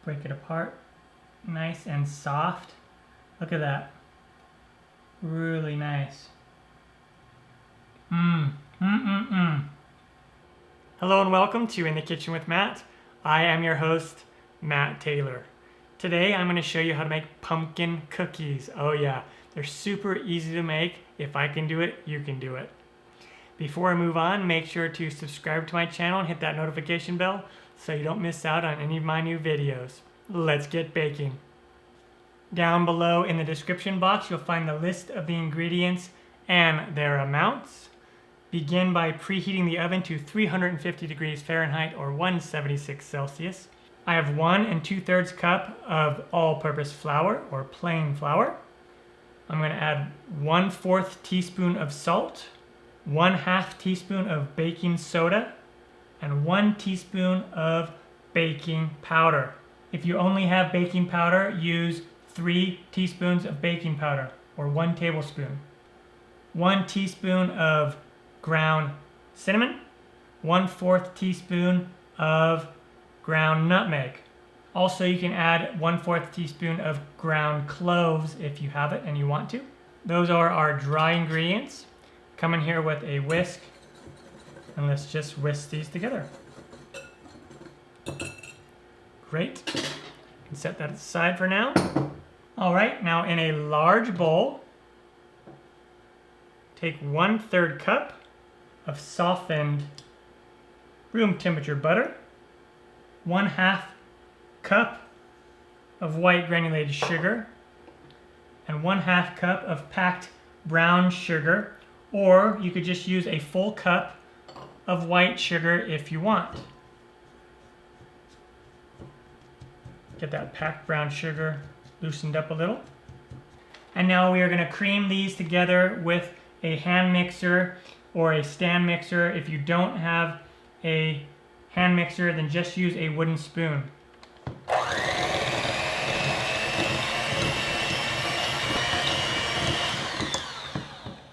break it apart. Nice and soft. Look at that. Really nice. Hello and welcome to In the Kitchen with Matt. I am your host, Matt Taylor. Today I'm going to show you how to make pumpkin cookies. Oh yeah, they're super easy to make. If I can do it, you can do it. Before I move on, make sure to subscribe to my channel and hit that notification bell so you don't miss out on any of my new videos. Let's get baking. Down below in the description box, you'll find the list of the ingredients and their amounts. Begin by preheating the oven to 350 degrees Fahrenheit or 176 Celsius. I have 1 2/3 cup of all-purpose flour or plain flour. I'm going to add 1/4 teaspoon of salt, 1/2 teaspoon of baking soda, and 1 teaspoon of baking powder. If you only have baking powder, use 3 teaspoons of baking powder or 1 tablespoon. 1 teaspoon of ground cinnamon, 1/4 teaspoon of ground nutmeg. Also, you can add 1/4 teaspoon of ground cloves if you have it and you want to. Those are our dry ingredients. Come in here with a whisk and let's just whisk these together. Great. You can set that aside for now. All right, now in a large bowl, take 1/3 cup of softened room temperature butter, 1/2 cup of white granulated sugar, and 1/2 cup of packed brown sugar, or you could just use a full cup of white sugar if you want. Get that packed brown sugar loosened up a little. And now we are going to cream these together with a hand mixer or a stand mixer. If you don't have a hand mixer, then just use a wooden spoon.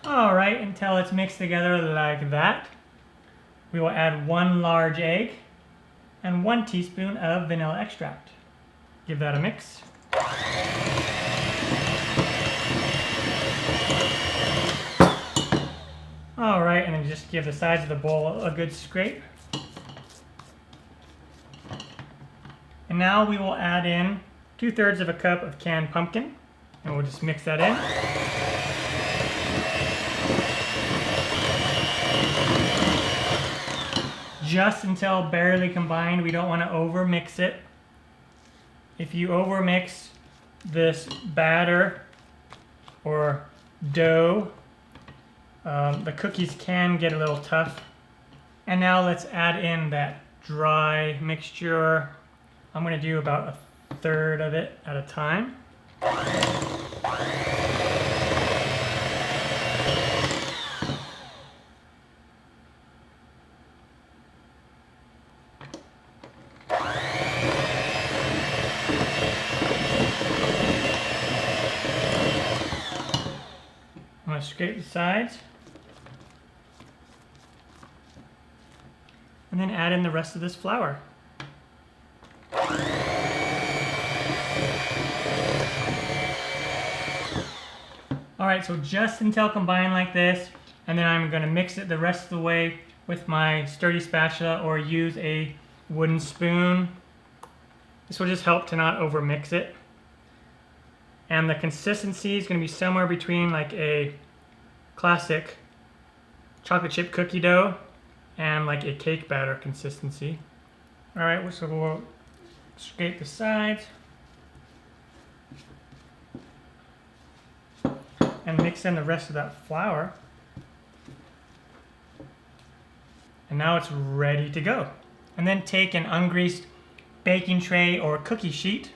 All right, until it's mixed together like that. We will add 1 large egg and 1 teaspoon of vanilla extract. Give that a mix. All right, and then just give the sides of the bowl a good scrape. And now we will add in 2/3 of a cup of canned pumpkin, and we'll just mix that in. Just until barely combined. We don't want to over mix it. If you over mix this batter or dough, the cookies can get a little tough. And now let's add in that dry mixture. I'm going to do about 1/3 of it at a time. I'm going to scrape the sides and then add in the rest of this flour. All right, so just until combined like this, and then I'm going to mix it the rest of the way with my sturdy spatula or use a wooden spoon. This will just help to not over mix it. And the consistency is going to be somewhere between like a classic chocolate chip cookie dough and like a cake batter consistency. All right, so we'll scrape the sides and mix in the rest of that flour. And now it's ready to go. And then take an ungreased baking tray or cookie sheet.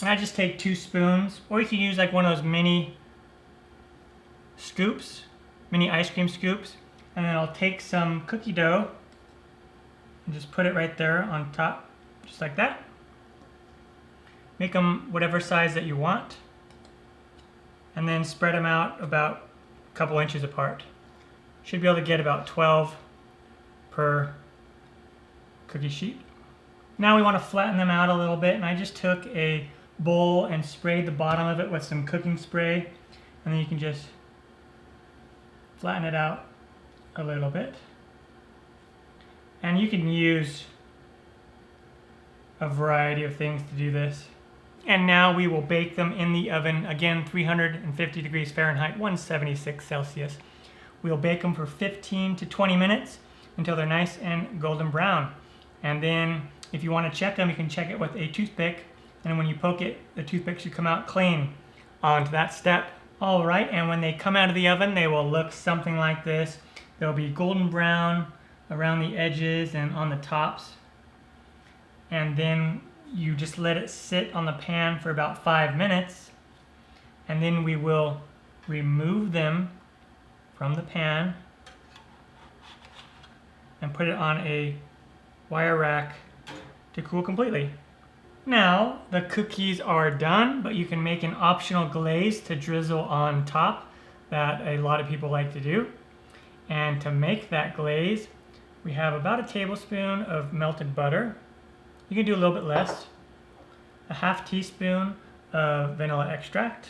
And I just take 2 spoons, or you can use like one of those mini scoops, mini ice cream scoops. And then I'll take some cookie dough and just put it right there on top, just like that. Make them whatever size that you want. And then spread them out about a couple inches apart. Should be able to get about 12 per cookie sheet. Now we want to flatten them out a little bit, and I just took a bowl and sprayed the bottom of it with some cooking spray, and then you can just flatten it out a little bit. And you can use a variety of things to do this. And now we will bake them in the oven, again 350 degrees Fahrenheit, 176 Celsius. We'll bake them for 15 to 20 minutes until they're nice and golden brown. And then if you want to check them, you can check it with a toothpick, and when you poke it, the toothpick should come out clean. On to that step. All right, and when they come out of the oven, they will look something like this. They'll be golden brown around the edges and on the tops. And then you just let it sit on the pan for about 5 minutes, and then we will remove them from the pan and put it on a wire rack to cool completely. Now the cookies are done, but you can make an optional glaze to drizzle on top that a lot of people like to do. And to make that glaze, we have about a tablespoon of melted butter. You can do a little bit less. A half teaspoon of vanilla extract.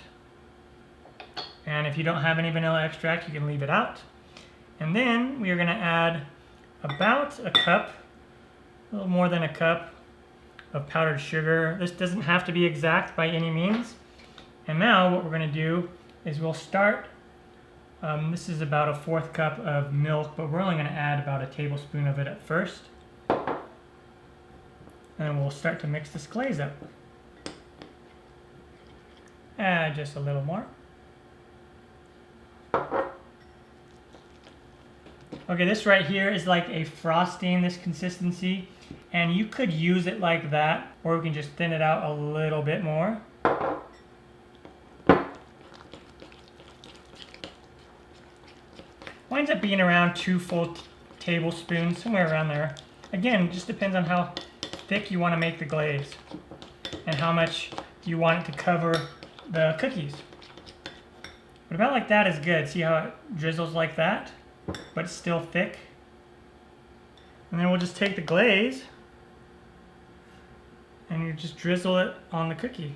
And if you don't have any vanilla extract, you can leave it out. And then we are going to add about a cup, a little more than a cup of powdered sugar. This doesn't have to be exact by any means. And now what we're going to do is we'll start, this is about a 1/4 cup of milk, but we're only going to add about a tablespoon of it at first. And we'll start to mix this glaze up. Add just a little more. Okay, this right here is like a frosting, this consistency, and you could use it like that, or we can just thin it out a little bit more. Winds up being around 2 full tablespoons, somewhere around there. Again, it just depends on how thick you want to make the glaze and how much you want it to cover the cookies. But about like that is good. See how it drizzles like that, but it's still thick? And then we'll just take the glaze and you just drizzle it on the cookie.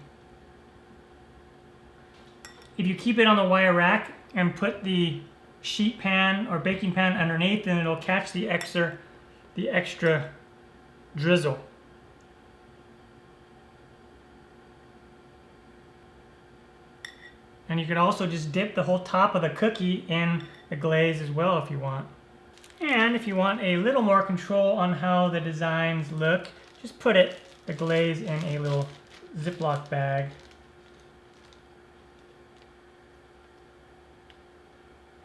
If you keep it on the wire rack and put the sheet pan or baking pan underneath, then it'll catch the extra drizzle. And you could also just dip the whole top of the cookie in the glaze as well if you want. And if you want a little more control on how the designs look, just put the glaze in a little Ziploc bag.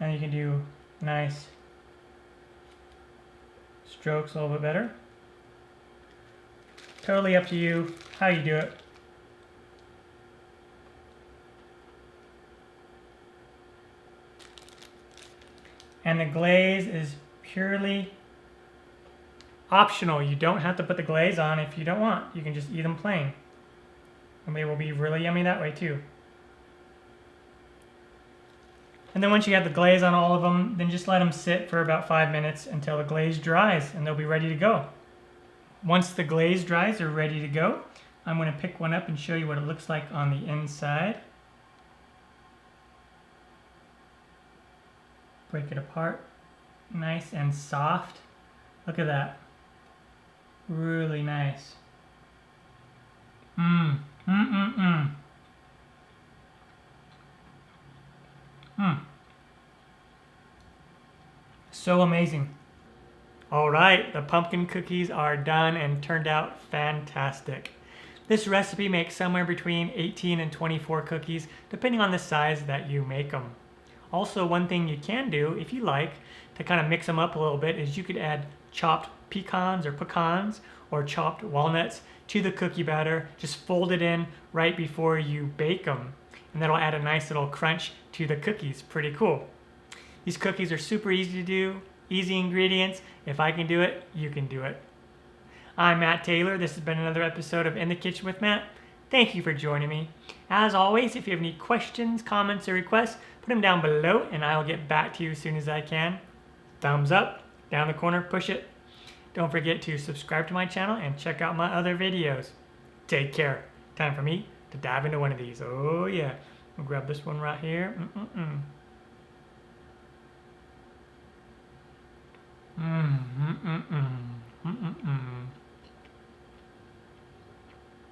And you can do nice strokes a little bit better. Totally up to you how you do it. And the glaze is purely optional. You don't have to put the glaze on if you don't want. You can just eat them plain. And they will be really yummy that way too. And then once you have the glaze on all of them, then just let them sit for about 5 minutes until the glaze dries and they'll be ready to go. Once the glaze dries, they're ready to go. I'm going to pick one up and show you what it looks like on the inside. Break it apart. Nice and soft. Look at that. Really nice. So amazing. All right, the pumpkin cookies are done and turned out fantastic. This recipe makes somewhere between 18 and 24 cookies, depending on the size that you make them. Also, one thing you can do, if you like, to kind of mix them up a little bit, is you could add chopped pecans or chopped walnuts to the cookie batter. Just fold it in right before you bake them. And that'll add a nice little crunch to the cookies. Pretty cool. These cookies are super easy to do, easy ingredients. If I can do it, you can do it. I'm Matt Taylor. This has been another episode of In the Kitchen with Matt. Thank you for joining me. As always, if you have any questions, comments, or requests, put them down below and I'll get back to you as soon as I can. Thumbs up, down the corner, push it. Don't forget to subscribe to my channel and check out my other videos. Take care. Time for me to dive into one of these. Oh yeah. I'll grab this one right here.